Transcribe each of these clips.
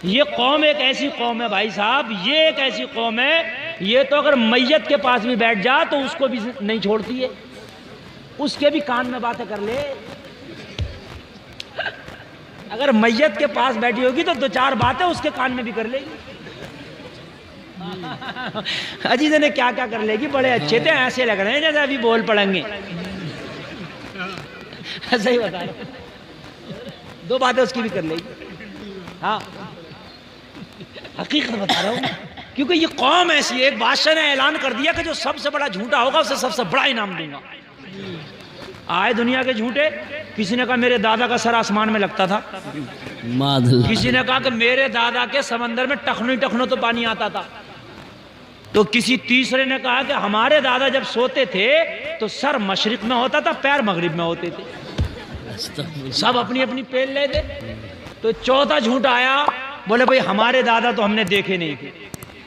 ये कौम एक ऐसी कौम है भाई साहब, ये एक ऐसी कौम है, ये तो अगर मैयत के पास भी बैठ जा तो उसको भी नहीं छोड़ती है, उसके भी कान में बातें कर ले। अगर मैयत के पास बैठी होगी तो दो चार बातें उसके कान में भी कर लेगी। अजीज ने क्या क्या कर लेगी, बड़े अच्छे थे, ऐसे लग रहे हैं जैसे अभी बोल पड़ेंगे। सही बता रहा हूं, दो बातें उसकी भी कर लेगी। हाँ हकीकत बता रहा हूँ, क्योंकि ये कौम ऐसी है। एक बादशाह ने ऐलान कर दिया कि जो सबसे बड़ा झूठा होगा उसे सबसे बड़ा इनाम दूंगा। आए दुनिया के झूठे, किसी ने कहा मेरे दादा का सर आसमान में लगता था, किसी ने कहा कि मेरे दादा के समंदर में टखनो टखनो तो पानी आता था, तो किसी तीसरे ने कहा कि हमारे दादा जब सोते थे तो सर मशरिक में होता था, पैर मगरिब में होते थे। सब अपनी अपनी पेल ले दे। तो चौथा झूठ आया, बोले भाई हमारे दादा तो हमने देखे नहीं थे,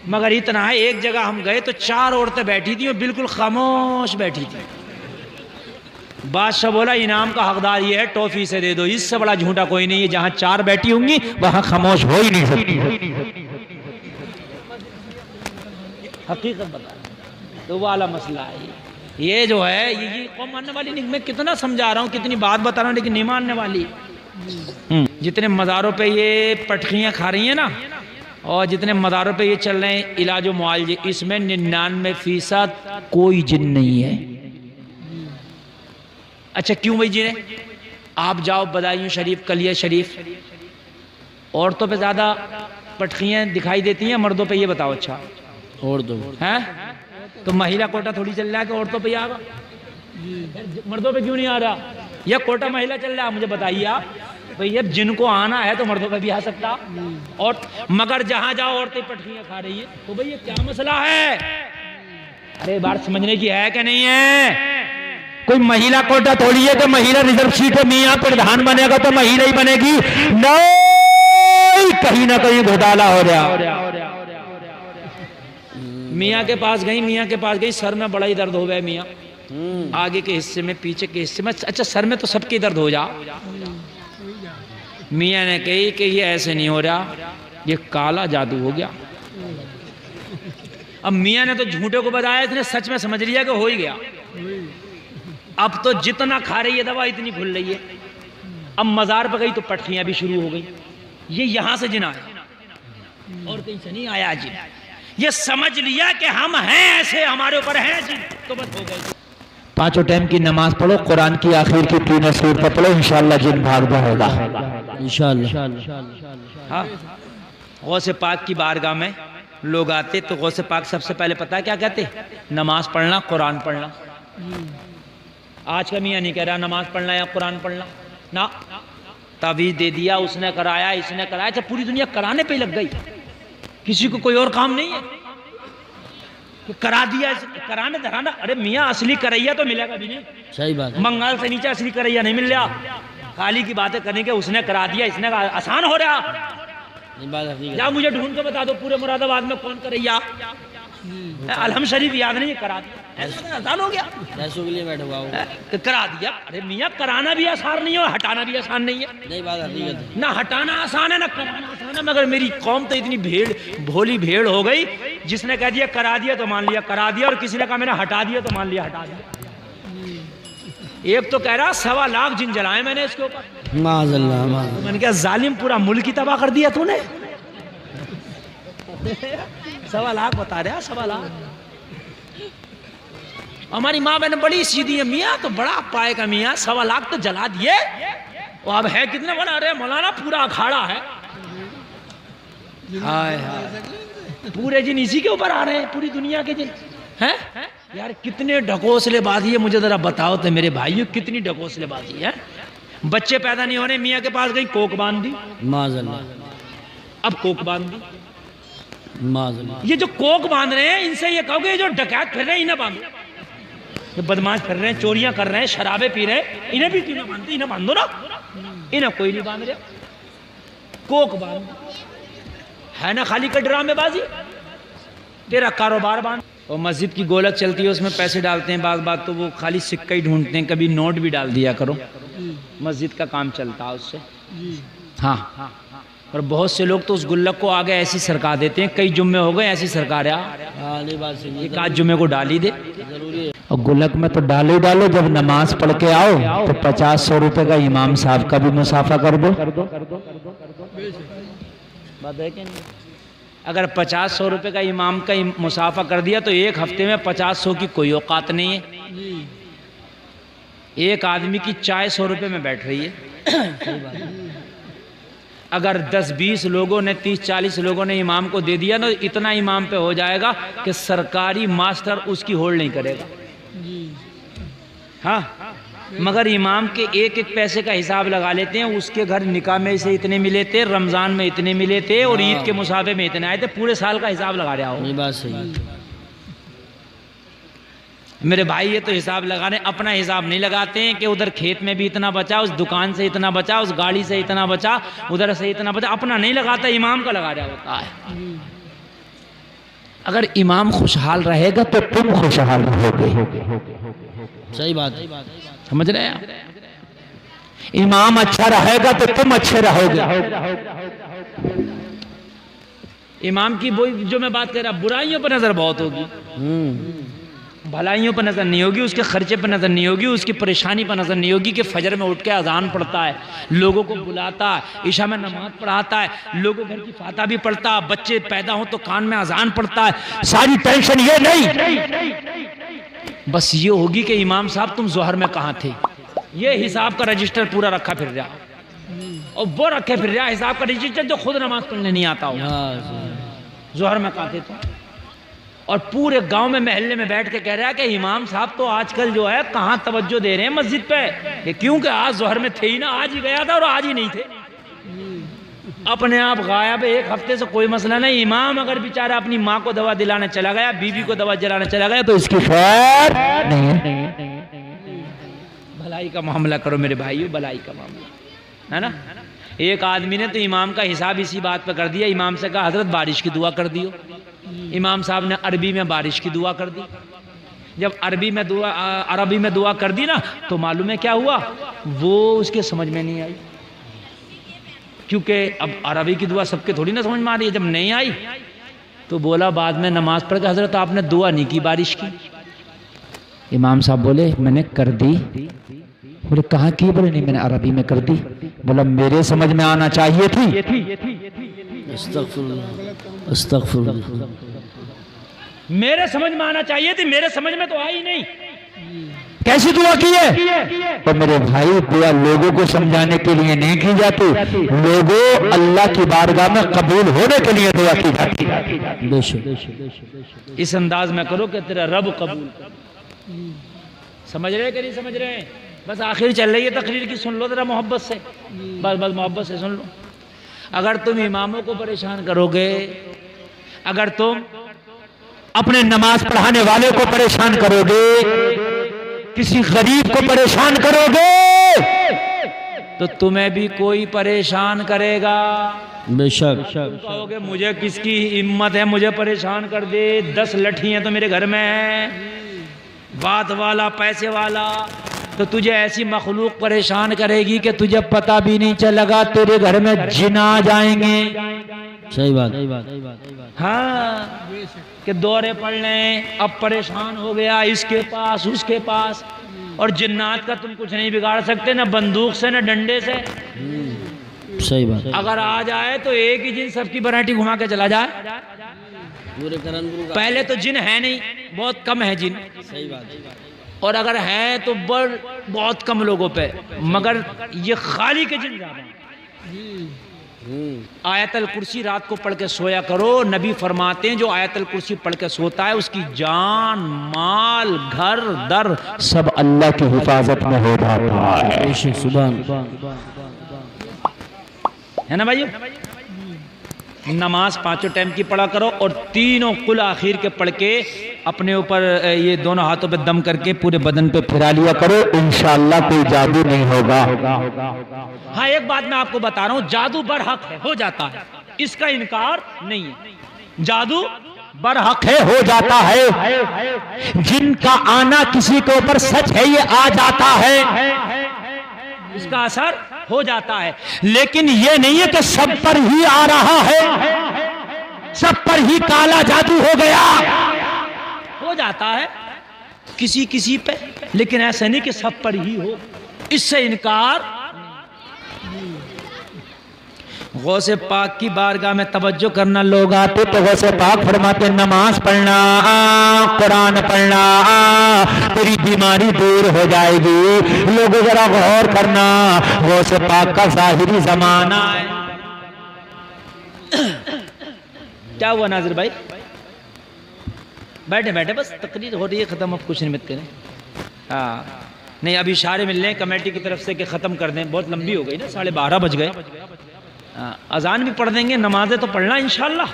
मगर इतना है एक जगह हम गए तो चार औरतें बैठी थी और बिल्कुल खामोश बैठी थी। बादशाह बोला इनाम का हकदार ये है, टॉफी से दे दो। इससे बड़ा झूठा कोई नहीं है, जहां चार बैठी होंगी वहां खामोश हो ही नहीं सकती। हकीकत बता, तो वाला मसला है ये जो है, ये कौम मानने वाली नहीं। मैं कितना समझा रहा हूँ, कितनी बात बता रहा हूँ, लेकिन नहीं मानने वाली। जितने मज़ारों पे ये पटखियाँ खा रही हैं ना, और जितने मज़ारों पे ये चल रहे हैं इलाज व मुआवजे, इसमें 99% कोई जिन नहीं है। अच्छा क्यों भाई जिने? आप जाओ बदायूं शरीफ, कलिया शरीफ, औरतों पे ज़्यादा पटखियाँ दिखाई देती हैं, मर्दों पे ये बताओ। अच्छा औरतों हैं तो महिला कोटा थोड़ी चल रहा है कि औरतों पे आ रहा, मर्दों पे क्यों नहीं आ रहा? यह कोटा महिला चल रहा है, मुझे बताइए आप भाई। अब जिनको आना है तो मर्दों पे भी आ सकता, और मगर जहां जाओ औरतें पटखियां खा रही है, तो भाई ये क्या मसला है? अरे बात समझने की है कि नहीं है? कोई महिला कोटा थोड़ी है कि महिला रिजर्व सीट है, मियां प्रधान बनेगा तो महिला ही बनेगी। नहीं, कहीं ना कहीं घोटाला हो रहा। मियाँ के पास गई, मियाँ के पास गई, सर में बड़ा ही दर्द हो गया मियाँ, आगे के हिस्से में, पीछे के हिस्से में। अच्छा सर में तो सबके दर्द हो जा। मियाँ ने कही कि ये ऐसे नहीं हो रहा, ये काला जादू हो गया। अब मियाँ ने तो झूठे को बताया, इसने सच में समझ लिया कि हो ही गया। अब तो जितना खा रही है दवा इतनी घुल रही है। अब मजार पर गई तो पटखियां भी शुरू हो गई। ये यहां से जिन आया और कहीं से नहीं आया जिन। ये समझ लिया कि हम हैं ऐसे, हमारे ऊपर हैं जिन, तो बस हो गए। पांचों टाइम की नमाज पढ़ो, कुरान की आखिर की 3 सूरत पढ़ो, इंशाअल्लाह जिन भाग होगा इंशाअल्लाह। हाँ, गौसे पाक की बारगाह में लोग आते तो गौसे पाक सबसे पहले पता है क्या कहते? नमाज पढ़ना, कुरान पढ़ना। आज का मियाँ नहीं कह रहा नमाज पढ़ना या कुरान पढ़ना ना, तावीज़ दे दिया, उसने कराया, इसने कराया। जब पूरी दुनिया कराने पे लग गई, किसी को कोई और काम नहीं है कि करा दिया, कराने धराना। अरे मियाँ असली करैया तो मिलेगा भी नहीं। सही बात है, मंगाल से नीचे असली करैया नहीं मिल रहा। खाली की बातें करने के उसने करा दिया, इसने आसान हो रहा। या मुझे ढूंढ के बता दो पूरे मुरादाबाद में कौन करैया। अलहम शरीफ याद नहीं, करा दिया, आसान हो गया, पैसों के लिए बैठा हुआ करा दिया। अरे मियाँ कराना भी आसान नहीं है और हटाना भी आसान नहीं है। नहीं बात है, ना हटाना आसान है ना कराना आसान है। मगर मेरी कौम तो इतनी भोली भेड़ हो गई, जिसने कह दिया करा दिया तो मान लिया करा दिया, और किसी ने कहा मैंने हटा दिया तो मान लिया हटा दिया। एक तो कह रहा 1.25 लाख जिन जलाए मैंने इसके ऊपर। मैंने कहा जालिम, पूरा मुल्क ही तबाह कर दिया तूने। 1.25 लाख बता रहा, 1.25 लाख। हमारी माँ बहन बड़ी सीधी है, मियाँ तो बड़ा पाए का मियाँ, 1.25 लाख तो जला दिए। वो अब है कितने बना रहे मौलाना, पूरा अखाड़ा है। हाय हाय, पूरे जिन इसी के ऊपर आ रहे हैं, पूरी दुनिया के जिन हैं। यार कितने ढकोसलेबाजी है, मुझे जरा बताओ तो मेरे भाइयों, कितनी ढकोसलेबाजी है। बच्चे पैदा नहीं हो रहे, मियाँ के पास गई, कोक बांध दी, अब कोक बांध दी। ये जो कोक बांध रहे हैं, इनसे ये कहोगे जो डकैत फिर रहे हैं इन्हें बांधो, जो बदमाश फिर रहे हैं, चोरियां कर रहे हैं, शराबे पी रहे हैं, इन्हें भी क्यों बांधते? इन्हें बांधो ना। इन्हें कोई नहीं बांध रहा, कोक बांध है ना, खाली का ड्रामेबाजी। तेरा कारोबार बांध। और मस्जिद की गोलक चलती है, उसमें पैसे डालते हैं, बात तो वो खाली सिक्का ही ढूंढते हैं, कभी नोट भी डाल दिया करो। मस्जिद का काम चलता है उससे। हाँ हाँ, और बहुत से लोग तो उस गुल्लक को आगे ऐसी सरका देते हैं, कई जुम्मे हो गए ऐसी सरका रहा, एक आध जुम्मे को डाल ही दे। और गुल्लक में तो डालो ही डालो, जब नमाज पढ़ के आओ तो 50-100 रुपए का इमाम साहब का भी मुसाफा कर दो। बात है कि नहीं? अगर 50-100 रुपए का इमाम का मुसाफा कर दिया तो एक हफ्ते में 50-100 की कोई औकात नहीं है। एक आदमी की चाय 100 रुपए में बैठ रही है। अगर 10-20 लोगों ने 30-40 लोगों ने इमाम को दे दिया ना, इतना इमाम पे हो जाएगा कि सरकारी मास्टर उसकी होल्ड नहीं करेगा। हाँ, मगर इमाम के एक एक पैसे का हिसाब लगा लेते हैं। उसके घर निकाह में से इतने मिले थे, रमजान में इतने मिले थे और ईद के मुसाफे में इतने आए थे, पूरे साल का हिसाब लगा रहा हो। ये बात सही मेरे भाई, ये तो हिसाब लगाने, अपना हिसाब नहीं लगाते हैं कि उधर खेत में भी इतना बचा, उस दुकान से इतना बचा, उस गाड़ी से इतना बचा, उधर से इतना बचा, अपना नहीं लगाता, इमाम का लगा रहा होता है। अगर इमाम खुशहाल रहेगा तो तुम खुशहाल रहोगे। सही बात है, समझ रहे हैं? इमाम अच्छा रहेगा तो तुम अच्छे रहोगे। इमाम की वो जो मैं बात कर रहा, बुराइयों पर नजर बहुत होगी, भलाइयों पर नजर नहीं होगी, उसके खर्चे पर नजर नहीं होगी, उसकी परेशानी पर नजर नहीं होगी कि फजर में उठ के अजान पढ़ता है, लोगों को बुलाता है, इशा में नमाज पढ़ाता है, लोगों घर की फाता भी पढ़ता है, बच्चे पैदा हो तो कान में अजान पढ़ता है। सारी टेंशन ये नहीं, बस ये होगी कि इमाम साहब तुम जोहर में कहाँ थे। ये हिसाब का रजिस्टर पूरा रखा फिर रहा, और वो रखे फिर रहा हिसाब का रजिस्टर जो खुद नमाज पढ़ने नहीं आता हो। जोहर में कहाँ थे तुम? और पूरे गांव में महल्ले में बैठ के कह रहा है कि इमाम साहब तो आजकल जो है कहाँ तवज्जो दे रहे हैं मस्जिद पे, क्योंकि आज जोहर में थे ही ना, आज ही गया था और आज ही नहीं थे, अपने आप गायब। एक हफ्ते से कोई मसला नहीं। इमाम अगर बेचारा अपनी माँ को दवा दिलाने चला गया, बीवी को दवा दिलाने चला गया, तो इसकी खैर नहीं है। भलाई का मामला करो मेरे भाइयों, भलाई का मामला है ना। एक आदमी ने तो इमाम का हिसाब इसी बात पर कर दिया, इमाम से कहा हजरत बारिश की दुआ कर दियो। इमाम साहब ने अरबी में बारिश की दुआ कर दी। जब अरबी में दुआ कर दी ना, तो मालूम है क्या हुआ, वो उसके समझ में नहीं आई, क्योंकि अब अरबी की दुआ सबके थोड़ी ना समझ में आ रही है। जब नहीं आई तो बोला बाद में नमाज पढ़ के, हजरत आपने दुआ नहीं की बारिश की। इमाम साहब बोले मैंने कर दी। बोले कहाँ की? बोले नहीं मैंने अरबी में कर दी। बोला मेरे समझ में आना चाहिए थी। अस्तगफुरुल्लाह, मेरे समझ में आना चाहिए थी, मेरे समझ में तो आई नहीं। कैसी दुआ की है? तो मेरे भाई दुआ लोगों को समझाने के लिए नहीं की जाती, लोगों अल्लाह की बारगाह में कबूल होने के लिए दुआ की जाती। इस अंदाज में करो कि तेरा रब कबूल कर। समझ रहे कि नहीं समझ रहे? बस आखिर चल रही है तकरीर की, सुन लो जरा मोहब्बत से, बस मोहब्बत से सुन लो। अगर तुम इमामों को परेशान करोगे, अगर तुम अपने नमाज पढ़ाने वाले को परेशान करोगे, किसी गरीब को परेशान करोगे, तो तुम्हें भी कोई परेशान करेगा। बेशक कहोगे मुझे किसकी हिम्मत है मुझे परेशान कर दे, 10 लठी हैं तो मेरे घर में है, बात वाला पैसे वाला, तो तुझे ऐसी मखलूक परेशान करेगी कि तुझे पता भी नहीं चलेगा, तेरे घर में जिन आ जाएंगे। सही बात। हाँ, कि दौरे पड़ लें, अब परेशान हो गया, इसके पास उसके पास, और जिन्नात का तुम कुछ नहीं बिगाड़ सकते, ना बंदूक से ना डंडे से। सही बात। अगर आ जाए तो एक ही जिन सबकी वैरायटी घुमा के चला जाए। पहले तो जिन है नहीं, बहुत कम है जिन। सही बात। और अगर है तो बहुत कम लोगों पे, मगर ये खाली के जिन ज्यादा। आयतल कुर्सी रात को पढ़ के सोया करो। नबी फरमाते हैं जो आयतल कुर्सी पढ़ के सोता है उसकी जान, माल, घर दर सब अल्लाह की हिफाजत में हो जाता है। है ना भाई? नमाज 5 टाइम की पढ़ा करो और तीनों कुल आखिर के पढ़ के अपने ऊपर ये दोनों हाथों पे दम करके पूरे बदन पे फिरा लिया करो, इंशाअल्लाह कोई जादू नहीं होगा। हाँ, एक बात मैं आपको बता रहा हूँ, जादू बरहक है, हो जाता है, इसका इनकार नहीं है। जादू बरहक है, हो जाता है। जिनका आना किसी के ऊपर सच है, ये आ जाता है, इसका असर हो जाता है, लेकिन ये नहीं है कि सब पर ही आ रहा है, सब पर ही काला जादू हो गया। हो जाता है किसी किसी पे, लेकिन ऐसा नहीं कि सब पर ही हो, इससे इनकार। गौसे पाक की बारगाह में तवज्जो करना, लोग आते तो गौसे पाक फरमाते नमाज पढ़ना, कुरान पढ़ना, तेरी बीमारी दूर हो जाएगी। लोग जरा गौर करना, गौसे पाक का ज़ाहिरी जमाना है। क्या हुआ नाज़िर भाई? बैठे बैठे, बस तकरीर हो रही है, ख़त्म, अब कुछ नहीं मत करें। हाँ नहीं, अभी इशारे मिल रहे हैं कमेटी की तरफ से कि ख़त्म कर दें, बहुत लंबी हो गई ना, 12:30 बज गए। अजान भी पढ़ देंगे, नमाजें तो पढ़ना इंशाल्लाह।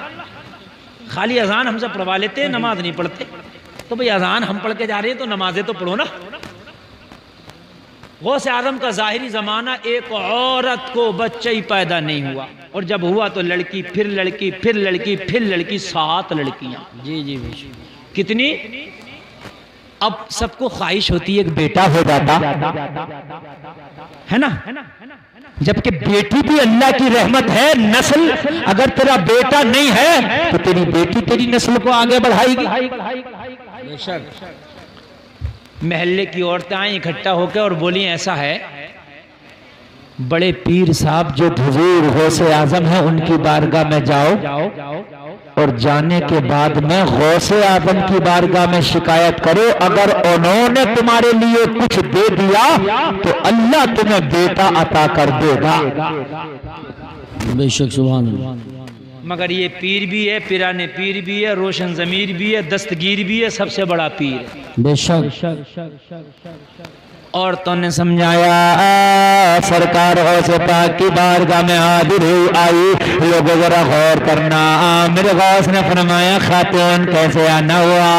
खाली अजान हमसे पढ़वा लेते हैं, नमाज नहीं पढ़ते, तो भाई अजान हम पढ़ के जा रहे हैं तो नमाजें तो पढ़ो ना। गौसे आजम का ज़ाहिरी ज़माना, एक औरत को बच्चा ही पैदा नहीं हुआ, और जब हुआ तो लड़की, फिर लड़की, फिर लड़की, फिर लड़की, 7 लड़कियां। जी जी कितनी? अब सबको ख्वाहिश होती है एक बेटा हो जाता है ना, जबकि बेटी भी अल्लाह की रहमत है। नस्ल अगर तेरा बेटा नहीं है तो तेरी बेटी तेरी नस्ल को आगे बढ़ाएगी। महल्ले की औरतें आई इकट्ठा होकर और बोली ऐसा है, बड़े पीर साहब जो हुजूर गौसे आजम है उनकी बारगाह में जाओ, और जाने के बाद में गौसे आजम की बारगाह में शिकायत करो, अगर उन्होंने तुम्हारे लिए कुछ दे दिया तो अल्लाह तुम्हें बेटा अता कर देगा। बेशक सुभान अल्लाह। मगर ये पीर भी है, पिराने पीर भी है, रोशन ज़मीर भी है, दस्तगीर भी है, सबसे बड़ा पीर है। बेशक औरतों ने समझाया, सरकार गौसे पाक की बारगाह में हाजिर हुई आई, लोगों जरा गौर करना। मेरे गौस ने फरमाया खातून कैसे आना हुआ?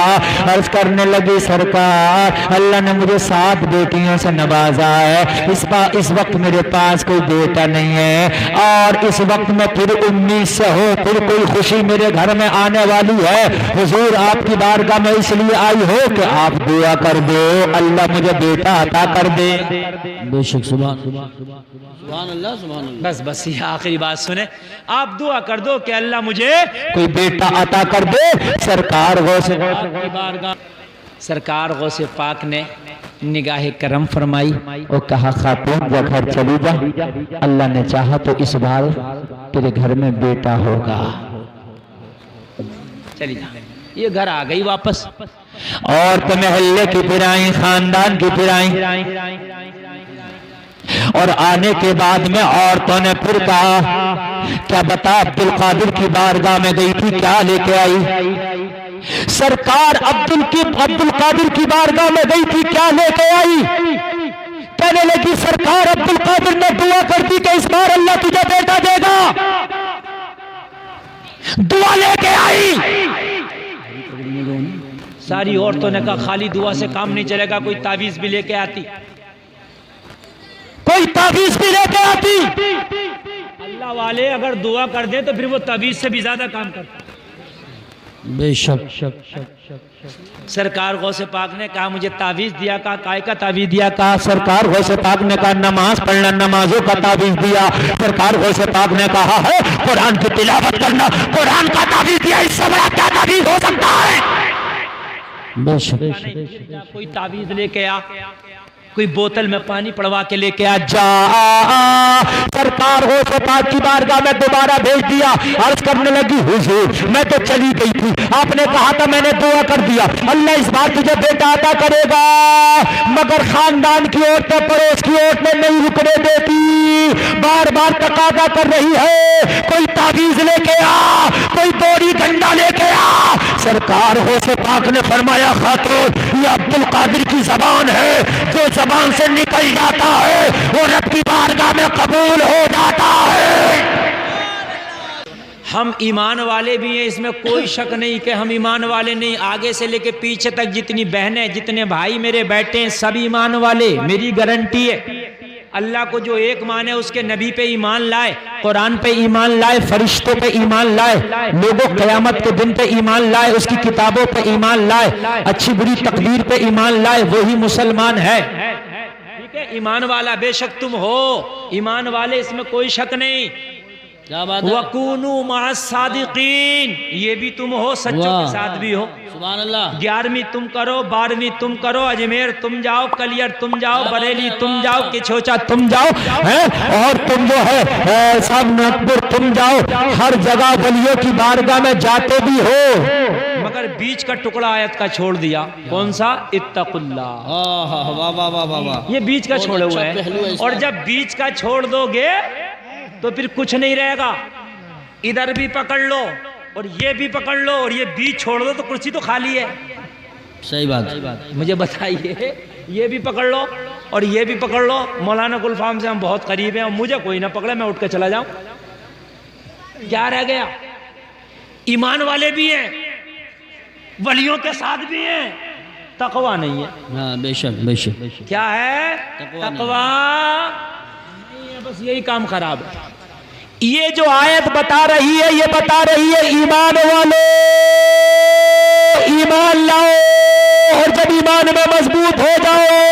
अर्ज करने लगी, सरकार अल्लाह ने मुझे 7 बेटियों से नवाजा है, इस वक्त मेरे पास कोई बेटा नहीं है, और इस वक्त मैं फिर उम्मीद से हूँ, फिर कोई खुशी मेरे घर में आने वाली है। हुजूर आपकी बारगाह में इसलिए आई हो कि आप दुआ कर दो, अल्लाह मुझे बेटा अता कर दे। बेशक सुभान अल्लाह, सुभान अल्लाह। बस ये आखिरी बात सुने, आप दुआ कर दो कि अल्लाह मुझे कोई बेटा अता कर दे। सरकार गौसे पाक ने निगाह करम फरमाई और कहा, खातून जा घर चली जा, अल्लाह ने चाहा तो इस बार तेरे घर में बेटा होगा, चली जा। ये घर आ गई वापस, और तो महल्ले की फिराई, खानदान की फिराई, और आने के बाद में औरतों ने फिर कहा, क्या बता अब्दुल कादिर की बारगाह में गई थी, क्या लेके आई? सरकार अब्दुल कादिर की बारगाह में गई थी, क्या लेके आई? कहने लगी, सरकार अब्दुल कादिर ने दुआ कर दी कि इस बार अल्लाह तुझे बेटा देगा, दुआ लेके आई। सारी औरतों ने कहा, खाली दुआ से काम नहीं चलेगा, कोई तावीज भी लेके आती, कोई तावीज भी लेके आती। अल्लाह वाले अगर दुआ कर दे तो फिर वो तावीज से भी ज्यादा काम करता। बेशक सरकार गौसे पाक ने कहा, मुझे तावीज दिया, कहा काय का तावीज दिया? कहा सरकार गौसे पाक ने कहा नमाज पढ़ना, नमाजों का तावीज दिया। सरकार गौसे पाक ने कहा है कुरान की तिलावत करना, कुरान का तावीज दिया, इससे बड़ा क्या तावीज हो सकता है? कोई तावीज लेके आ, कोई बोतल में पानी पड़वा के लेके आ जा। सरकार गौसे पाक की बारगाह में दोबारा भेज दिया। अर्ज करने लगी, हुजूर मैं तो चली गई थी, आपने कहा था, मैंने दुआ कर दिया, अल्लाह इस बार तुझे बेटा अता करेगा, मगर खानदान की औरतें, पड़ोस की औरतें नहीं रुकने देती, बार बार तकादा कर रही है, कोई तावीज लेके आ, कोई बोरी डंडा लेके आ। सरकार गौसे पाक ने फरमाया, खातून ये अब्दुल कादिर की जबान है, जो जबान से निकल जाता है वो रब की बारगाह में कबूल हो जाता है। हम ईमान वाले भी हैं, इसमें कोई शक नहीं कि हम ईमान वाले नहीं। आगे से लेके पीछे तक जितनी बहनें, जितने भाई मेरे बैठे हैं, सब ईमान वाले, मेरी गारंटी है। अल्लाह को जो एक माने, उसके नबी पे ईमान लाए, कुरान पे ईमान लाए, फरिश्तों पे ईमान लाए, लोगों क़यामत के दिन पे ईमान लाए, उसकी किताबों पे ईमान लाए, अच्छी बुरी तकदीर पे ईमान लाए, वही मुसलमान है। ठीक है, ईमान वाला बेशक तुम हो, ईमान वाले, इसमें कोई शक नहीं। क्या बात है? वकूनू मअस सादिकीन, ये भी तुम हो, सच्चों के वाह। साथ भी हो। सुभान अल्लाह। 11वीं तुम करो, 12वीं तुम करो, अजमेर तुम जाओ, कलियर तुम जाओ, बरेली तुम जाओ, किछोचा तुम जाओ, हैं? और तुम जो है सब नागपुर तुम जाओ, हर जगह वलियों की बारगाह में जाते भी हो, मगर बीच का टुकड़ा आयत का छोड़ दिया। कौन सा? इत्तकुल्लाह। वाह वाह वाह वाह वाह। ये बीच का बहुत छोड़े अच्छा हुए पहलू है हैं। इसका। और जब बीच का छोड़ दोगे तो फिर कुछ नहीं रहेगा। इधर भी पकड़ लो और ये भी पकड़ लो और ये बीच छोड़ दो तो कुर्सी तो खाली है। सही बात। मुझे बताइए, ये भी पकड़ लो और ये भी पकड़ लो। मौलाना गुलफाम से हम बहुत करीब हैं और मुझे कोई ना पकड़े, मैं उठ के चला जाऊं, क्या रह गया? ईमान वाले भी हैं, वलियों के साथ भी हैं, तकवा नहीं है। हाँ बेशक बेशक। क्या है? तकवा नहीं। तकवा नहीं है, बस यही काम खराब है। ये जो आयत बता रही है, ये बता रही है ईमान वालों, ईमान लाओ, और जब ईमान में मजबूत हो जाओ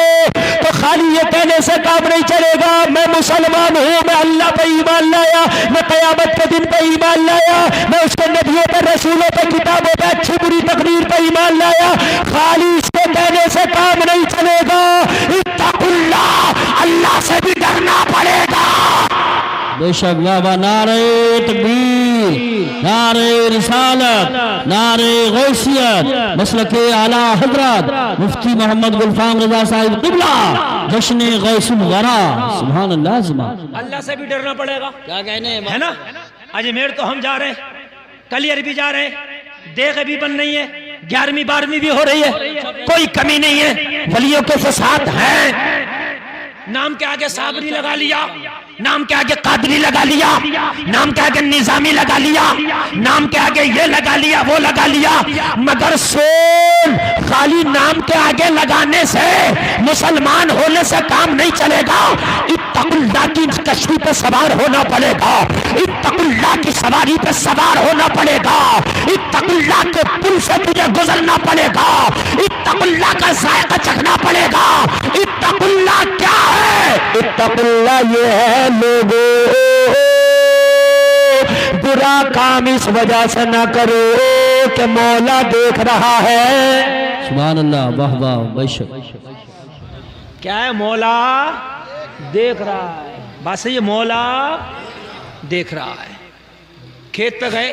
तो खाली ये कहने से काम नहीं चलेगा, मैं मुसलमान हूँ, मैं अल्लाह पे ईमान लाया, मैं क़यामत के दिन पे ईमान लाया, मैं उसके नबियों पे, रसूलों पे, किताबों पे, अच्छी बुरी तकदीर पे ईमान लाया। खाली इसको कहने से काम नहीं चलेगा। इत्तकुल्लाह, अल्लाह से भी डरना पड़ेगा। बेशक। वाह वाह। नारे तकबीर, नारे रिसालत, नारे गौसियत, मसलके आला हजरत मुफ्ती मोहम्मद गुलफाम रजा साहिब क़िबला, जश्न गौसुल वरा। सुभान अल्लाह सुभान। अल्लाह से भी डरना पड़ेगा। क्या कहने है ना? अजमेर तो हम जा रहे हैं, कलियर भी जा रहे हैं, देख भी बन रही है, 11वीं 12वीं भी हो रही है, कोई कमी नहीं है, वलियों के साथ है। नाम के आगे साबरी लगा लिया, नाम के आगे कादरी लगा लिया, नाम के आगे निजामी लगा लिया, नाम के आगे ये लगा लिया, वो लगा लिया, मगर सोल खाली नाम के आगे लगाने से, मुसलमान होने से काम नहीं चलेगा। इत्तकुल्लाह की कश्ती पे सवार होना पड़ेगा, इत्तकुल्लाह की सवारी पे सवार होना पड़ेगा, इत्तकुल्लाह के पुल से तुझे गुजरना पड़ेगा, इत्तकुल्लाह का जायका चखना पड़ेगा। इत्तकुल्लाह क्या है? इत्तकुल्लाह ये है लोगों, बुरा काम इस वजह से ना करो कि मौला देख रहा है। सुभान अल्लाह। वाह वाह बेशक। क्या है? मौला देख रहा है, बस ये मौला देख रहा है। खेत पे गए,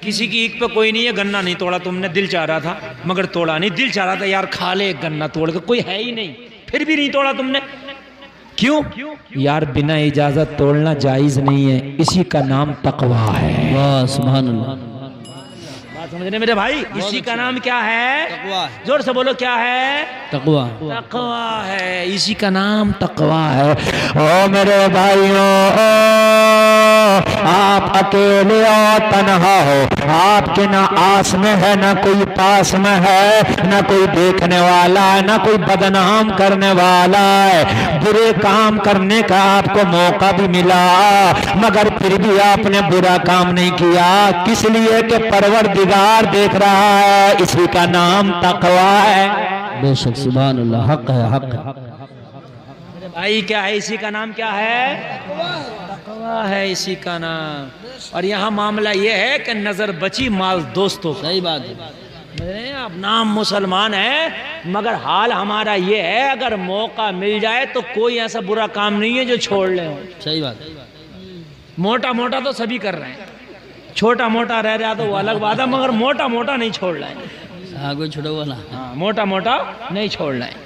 किसी की ईख पे कोई नहीं है, गन्ना नहीं तोड़ा तुमने, दिल चाह रहा था मगर तोड़ा नहीं, दिल चाह रहा था यार खा ले एक गन्ना तोड़ के, कोई है ही नहीं, फिर भी नहीं तोड़ा तुमने। क्यों? यार बिना इजाजत तोड़ना जायज नहीं है, इसी का नाम तकवा है। वाह सुभान अल्लाह। बात समझ रहे मेरे भाई? इसी का नाम क्या है? तकवा है। जोर से बोलो, क्या है? तकवा। तकवा है, इसी का नाम तकवा है। ओ मेरे भाइयों, आप अकेले और तन्हा हो, आपके ना आस में है, ना कोई पास में है, ना कोई देखने वाला है, ना कोई बदनाम करने वाला है। बुरे काम करने का आपको मौका भी मिला, मगर फिर भी आपने बुरा काम नहीं किया, किस लिए कि परवरदिगार देख रहा है। इसी का नाम तकवा है। बेशक। सुभान अल्लाह। हक है, हक है। भाई क्या है? इसी का नाम क्या है? तकवा है, इसी का नाम। और यहाँ मामला ये है कि नजर बची माल दोस्तों। सही बात है। अब नाम मुसलमान है, मगर हाल हमारा ये है, अगर मौका मिल जाए तो कोई ऐसा बुरा काम नहीं है जो छोड़ ले। सही बात। मोटा मोटा तो सभी कर रहे हैं, छोटा मोटा रह रहा तो वो अलग बात है, मगर मोटा मोटा नहीं छोड़ रहे हैं। हाँ कोई छोटा वाला। हाँ, मोटा मोटा नहीं छोड़ रहे हैं।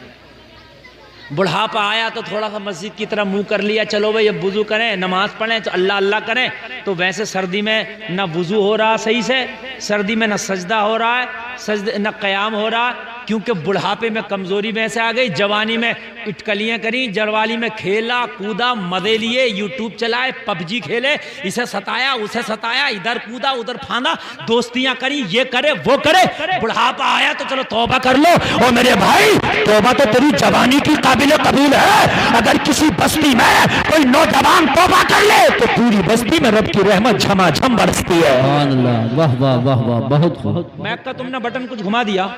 बुढ़ापा आया तो थोड़ा सा मस्जिद की तरफ मुंह कर लिया, चलो भाई अब वुजू करें, नमाज पढ़ें, तो अल्लाह अल्लाह करें, तो वैसे सर्दी में ना वुजू हो रहा सही से, सर्दी में ना सजदा हो रहा है, सजदे ना क़याम हो रहा, क्योंकि बुढ़ापे में कमज़ोरी वैसे आ गई। जवानी में इटकलियाँ करी, जरवाली में खेला कूदा, मज़े लिए, यूट्यूब चलाए, पबजी खेले, इसे सताया उसे सताया, इधर कूदा उधर फांदा, दोस्तियाँ करी, ये करे वो करे। बुढ़ापा आया तो चलो तौबा कर लो। ओ मेरे भाई, तौबा तो तेरी जवानी की काबिल कबूल है। अगर किसी बस्ती में कोई नौजवान तौबा कर ले तो पूरी बस्ती में रब की रहमत झमाझम बरसती है। सुभान अल्लाह। वाह वाह वाह वाह। बहुत खूब। मैक का तुमने बटन कुछ घुमा दिया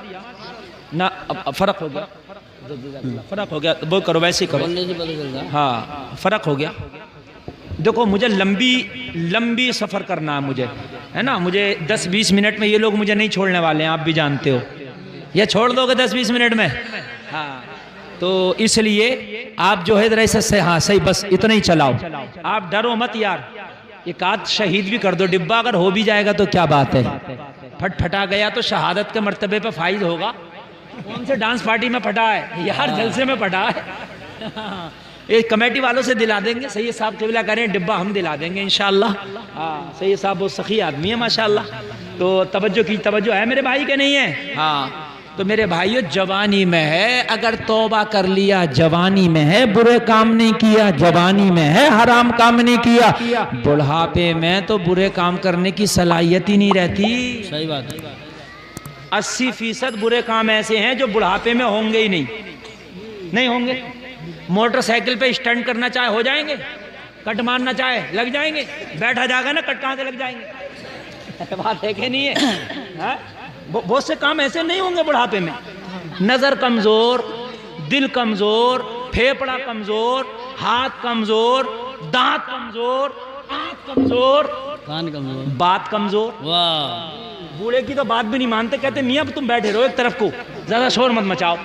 ना, अब फर्क हो गया। फ़र्क हो गया, वो करो वैसे ही करो। बोलने से पता चलता है। हाँ फ़र्क हो गया। देखो मुझे लंबी सफ़र करना है मुझे, है ना, मुझे 10-20 मिनट में ये लोग मुझे नहीं छोड़ने वाले हैं, आप भी जानते हो। ये छोड़ दोगे 10-20 मिनट में? हाँ, तो इसलिए आप जो है जरा इसे हाँ सही, बस इतना ही चलाओ, आप डरो मत यार। एक आध शहीद भी कर दो डिब्बा, अगर हो भी जाएगा तो क्या बात है, फटा गया तो शहादत के मर्तबे पे फाइज होगा। कौन से डांस पार्टी में फटा है यार, जलसे में फटा है। एक कमेटी वालों से दिला देंगे, सैयद साहब क़िबला करें डिब्बा हम दिला देंगे इंशाअल्लाह। हाँ सैयद साहब बहुत सखी आदमी है माशाअल्लाह, तो तवज्जो है मेरे भाई के नहीं है। हाँ तो मेरे भाइयों जवानी में है, अगर तौबा कर लिया जवानी में है, बुरे काम नहीं किया जवानी में है, हराम काम नहीं किया, बुढ़ापे में तो बुरे काम करने की सलाहियत ही नहीं रहती। सही बात है। 80% बुरे काम ऐसे हैं जो बुढ़ापे में होंगे ही नहीं होंगे। मोटरसाइकिल पे स्टंट करना चाहे हो जाएंगे, कट मारना चाहे लग जाएंगे, बैठा जाएगा ना कट कहाँ से लग जाएंगे। बात है कि नहीं है? बहुत से काम ऐसे नहीं होंगे बुढ़ापे में। नजर कमजोर, दिल कमजोर, फेफड़ा कमजोर, हाथ कमजोर, दांत कमजोर, आंख कमजोर, कान कमजोर, बात कमजोर। वाह, बूढ़े की तो बात भी नहीं मानते, कहते मियां अब तुम बैठे रहो एक तरफ को, ज्यादा शोर मत मचाओ,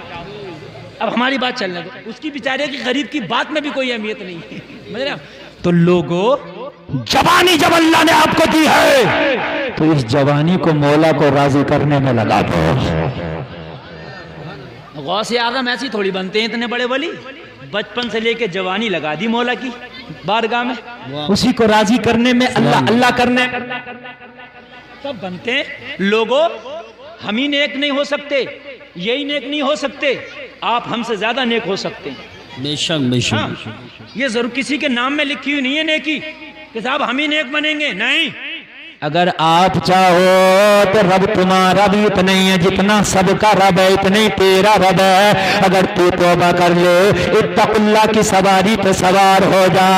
अब हमारी बात चलने दो। उसकी बेचारे की गरीब की बात में भी कोई अहमियत नहीं है, समझ रहे हो? तो लोगों जवानी जब अल्लाह ने आपको दी है तो इस जवानी को मौला को राजी करने में लगा दो। गौसे आज़म ऐसी थोड़ी बनते हैं इतने बड़े वली, बचपन से लेके जवानी लगा दी मौला की बारगाह में, उसी को राजी करने में, अल्लाह अल्लाह करने सब बनते हैं। लोगों हम ही नेक नहीं हो सकते, यही नेक नहीं हो सकते, आप हमसे ज्यादा नेक हो सकते हैं। बेशक बेशक। हाँ, ये जरूर किसी के नाम में लिखी हुई नहीं है नेकी कि साहब हम ही नेक बनेंगे, नहीं। अगर आप चाहो तो रब तुम्हारा भी इतना ही है जितना सबका रब है, इतना ही तेरा रब है। अगर तू तौबा कर ले, इत्तक़ुल्लाह की सवारी पे सवार हो जा,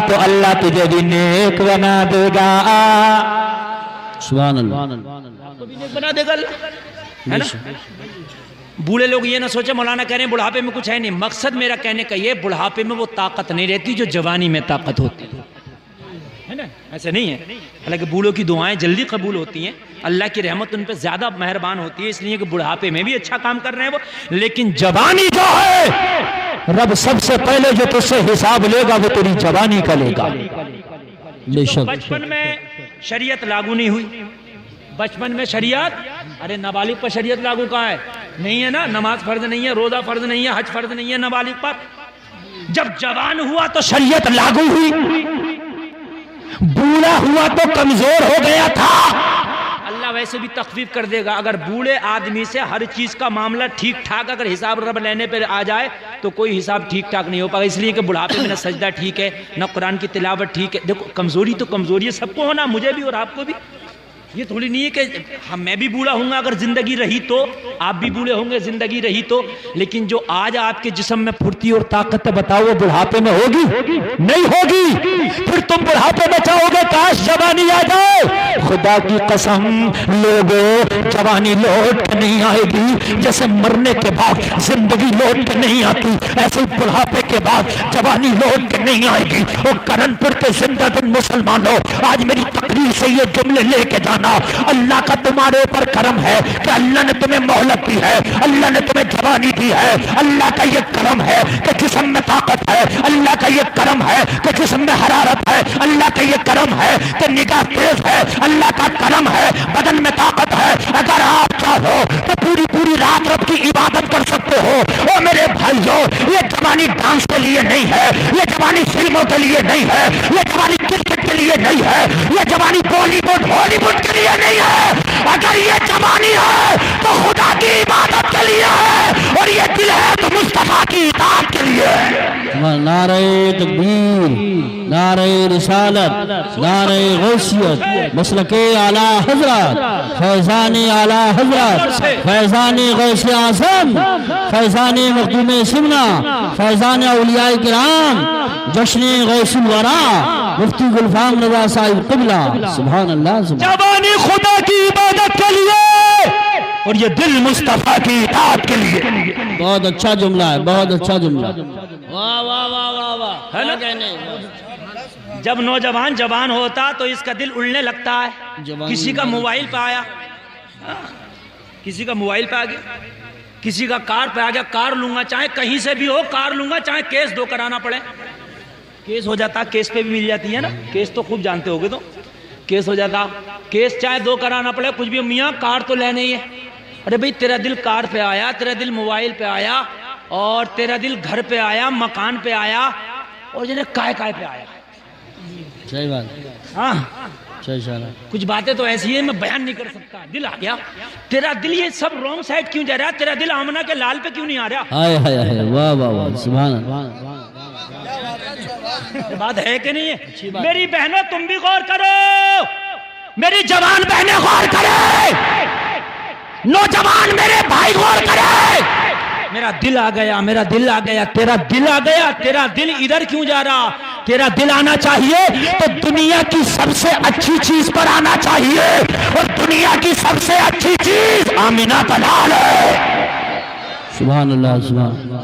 तो अल्लाह तुझे भी नेक बना देगा। सुभान अल्लाह, तो भी नेक बना देगा अल्लाह, है ना। बूढ़े लोग ये ना सोचे मौलाना कह रहे हैं बुढ़ापे में कुछ है नहीं। मकसद मेरा कहने का ये, बुढ़ापे में वो ताकत नहीं रहती जो जवानी में ताकत होती है ना, ऐसे नहीं है। हालांकि बूढ़ों की दुआएं जल्दी कबूल होती हैं, अल्लाह की रहमत उन पर ज़्यादा मेहरबान होती है, इसलिए कि बुढ़ापे में भी अच्छा काम कर रहे हैं वो। लेकिन जवानी जो है, रब सबसे पहले जो तुझसे हिसाब लेगा वो तेरी जवानी का लेगा। बचपन में शरीयत लागू नहीं हुई, बचपन में शरीयत, अरे नाबालिग पर शरीयत लागू कहाँ है? नहीं है ना, नमाज फर्ज नहीं है, रोजा फर्ज नहीं है, हज फर्ज नहीं है नाबालिग पर। जब जवान हुआ तो शरीयत लागू हुई, बूढ़ा हुआ तो कमजोर हो गया था। अल्लाह वैसे भी तखफीफ कर देगा। अगर बूढ़े आदमी से हर चीज का मामला ठीक ठाक अगर हिसाब रब लेने पर आ जाए तो कोई हिसाब ठीक ठाक नहीं हो पाएगा, इसलिए कि बुढ़ापे में न सजदा ठीक है, न कुरान की तिलावत ठीक है। देखो कमजोरी तो कमजोरी है, सबको होना, मुझे भी और आपको भी। ये थोड़ी नहीं है कि हम मैं भी बूढ़ा हूँगा अगर जिंदगी रही तो, आप भी बूढ़े होंगे जिंदगी रही तो। लेकिन जो आज आपके जिस्म में फुर्ती और ताकत है, बताओ वो बुढ़ापे में होगी? नहीं होगी। फिर तुम बुढ़ापे में चाहोगे काश जवानी आ जाए। खुदा की कसम लोगों, जवानी लौट के नहीं आएगी। जैसे मरने के बाद जिंदगी लौट के नहीं आती, ऐसे बुढ़ापे के बाद जवानी लौट के नहीं आएगी। और करणपुर के जिंदादिल मुसलमानों, आज मेरी तकरीर से ये जुमले लेके जाना, अल्लाह का तुम्हारे ऊपर करम है कि अल्लाह ने तुम्हें मोहलत दी है, अल्लाह ने तुम्हें जवानी दी है। अल्लाह का ये करम है कि जिस्म में ताकत है, अल्लाह का ये करम है कि जिस्म में हरारत है, अल्लाह का ये करम है कि निगाह तेज है, अल्लाह का करम है बदन में ताकत है। अगर आप चाहो तो पूरी पूरी रात रब की इबादत कर सकते हो। ओ मेरे भाइयों, ये जवानी डांस के लिए नहीं है, ये जवानी फिल्मों के लिए नहीं है, ये जवानी क्रिकेट के लिए नहीं है, ये जवानी बॉलीवुड हॉलीवुड के लिए नहीं है। अगर ये जवानी है तो खुदा की इबादत के लिए है, और ये दिल है तो मुस्तफा की इताअत के लिए है। नारे तकबीर, नारे रिसालत, नारे गौसियत, मसलके आला हजरत, फैज़ान आला हजरत, फैज़ान गौसे आज़म, फैज़ान मखदूम सिमना, फैज़ान औलियाए किराम, जश्न गौसुल वरा, मुफ्ती गुलफाम रज़ा साहिब क़िबला। सुभान अल्लाह। जवानी खुदा की इबादत के लिए, और ये दिल मुस्तफा की इताअत के लिए। बहुत अच्छा जुमला है, बहुत अच्छा जुमला। वाह वाह वाह वाह वाह, है ना? जब नौजवान जवान होता तो इसका दिल उड़ने लगता है। जवानी किसी का मोबाइल पे आया, किसी का मोबाइल पे आ गया, किसी का कार पे आ गया, कार लूंगा, चाहे कहीं से भी हो कार लूंगा, चाहे केस दो कराना पड़े, केस हो जाता, केस पे भी मिल जाती है ना, केस तो खूब जानते होगे, तो केस हो जाता, केस चाहे दो कराना पड़े, कुछ भी, मियाँ कार तो लेने ही है। अरे भाई तेरा दिल कार पे आया, तेरा दिल मोबाइल पे आया, और तेरा दिल घर पे आया, मकान पे आया, और जिन्हें काय काय पे आया। सही बात, हाँ, सही इशारा। कुछ बातें तो ऐसी है मैं बयान नहीं कर सकता। दिल आ गया, तेरा दिल ये सब रॉन्ग साइड क्यों जा रहा है, तेरा दिल आमना के लाल पे क्यों नहीं आ रहा। हाय हाय हाय, वाह वाह वाह, सुभान अल्लाह। ये बात है कि नहीं है? मेरी बहनों तुम भी गौर करो, मेरी जवान बहनें गौर करें, नौजवान मेरे भाई गौर करें। मेरा दिल आ गया, मेरा दिल आ गया, तेरा दिल आ गया, तेरा दिल इधर क्यों जा रहा? तेरा दिल आना चाहिए तो दुनिया की सबसे अच्छी चीज पर आना चाहिए, और दुनिया की सबसे अच्छी चीज आमिना का लाल है। सुभान अल्लाह, सुभान अल्लाह।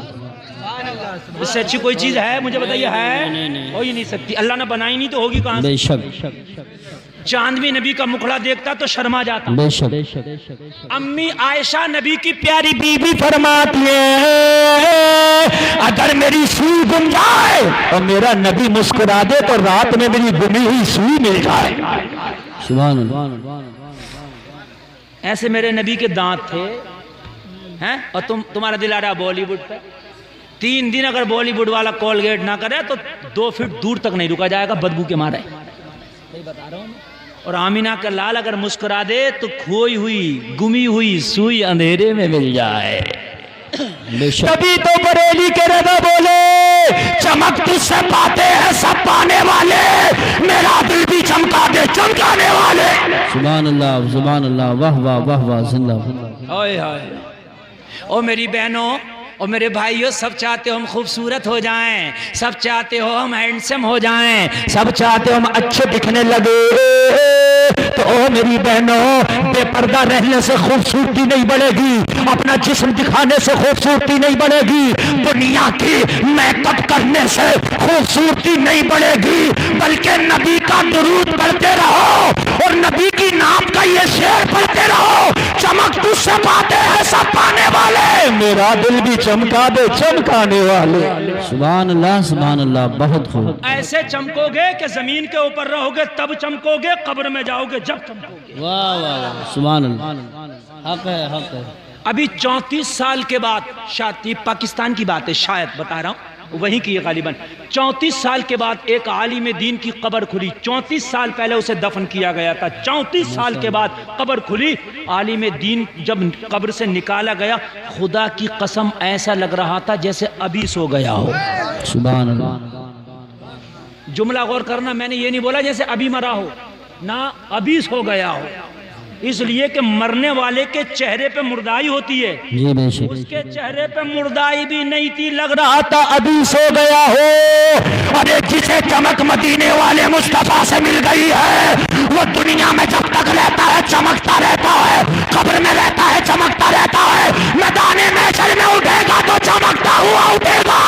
इससे अच्छी कोई चीज है मुझे बताइए? है? हो ही नहीं सकती, अल्लाह ने बनाई नहीं तो होगी कहां से? बेशक, चांद भी नबी का मुखड़ा देखता तो शर्मा जाता। बेशक। अम्मी आयशा नबी की प्यारी बीबी फरमाती है, अगर मेरी सुई गुम जाए और मेरा नबी मुस्कुरा दे तो रात में मेरी गुमी हुई सुई मिल जाए। सुभान अल्लाह। ऐसे मेरे नबी के दांत थे, हैं? और तुम्हारा दिल आ रहा बॉलीवुड पे। 3 दिन अगर बॉलीवुड वाला कोलगेट ना करे तो 2 फीट दूर तक नहीं रुका जाएगा बदबू के मारे। सही बता रहा हूँ। और आमिना का लाल अगर मुस्कुरा दे तो खोई हुई गुमी हुई सुई अंधेरे में मिल जाए। तभी तो बरेली के रज़ा बोले, चमक तुझसे पाते हैं सब पाने वाले, मेरा दिल भी चमका दे चमकाने वाले। सुभान अल्लाह, सुभान अल्लाह, वाह वाह वाह वाह, जिंदाबाद। हाय हाय। ओ मेरी बहनों और मेरे भाइयों, सब चाहते हो हम खूबसूरत हो जाएं, सब चाहते हो हम हैंडसम हो जाएं, सब चाहते हो हम अच्छे दिखने लगे। तो ओ मेरी बहनों, बेपर्दा रहने से खूबसूरती नहीं बढ़ेगी, अपना जिस्म दिखाने से खूबसूरती नहीं बढ़ेगी, दुनिया की मेकअप करने से खूबसूरती नहीं बढ़ेगी, बल्कि नबी का दुरूद पढ़ते रहो और नबी की नाम का ये शेर पढ़ते रहो, चमक तुझसे पाते हैं सब पाने वाले, मेरा दिल भी चमका दे चमकाने वाले। सुभान अल्लाह, सुभान अल्लाह, बहुत खूब। ऐसे चमकोगे कि जमीन के ऊपर रहोगे तब चमकोगे, कब्र में जाओगे जब चमकोगे। वाह वाह, सुभान अल्लाह। हक है, हक है। अभी 34 साल के बाद, शायद पाकिस्तान की बात है, शायद बता रहा हूँ वहीं की गालिबन, 34 साल के बाद एक आलिम दीन की कब्र खुली। 34 साल पहले उसे दफन किया गया था, 34 साल के बाद कब्र खुली। आलिम दीन जब कब्र से निकाला गया, खुदा की कसम ऐसा लग रहा था जैसे अभी सो गया हो। सुभान अल्लाह। जुमला गौर करना, मैंने ये नहीं बोला जैसे अभी मरा हो, ना अभी सो गया हो, इसलिए कि मरने वाले के चेहरे पे मुर्दाई होती है, जी बेशक। उसके चेहरे पे मुर्दाई भी नहीं थी, लग रहा था अभी सो गया हो। अरे जिसे चमक मदीने वाले मुस्तफा से मिल गई है, वो दुनिया में जब तक रहता है चमकता रहता है, कब्र में रहता है चमकता रहता है, मैदाने महशर में उठेगा तो चमकता हुआ उठेगा।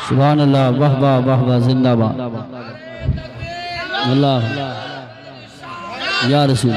सुभान अल्लाह, वाह वाह वाह वाह, जिंदाबाद। अल्लाह या रसूल।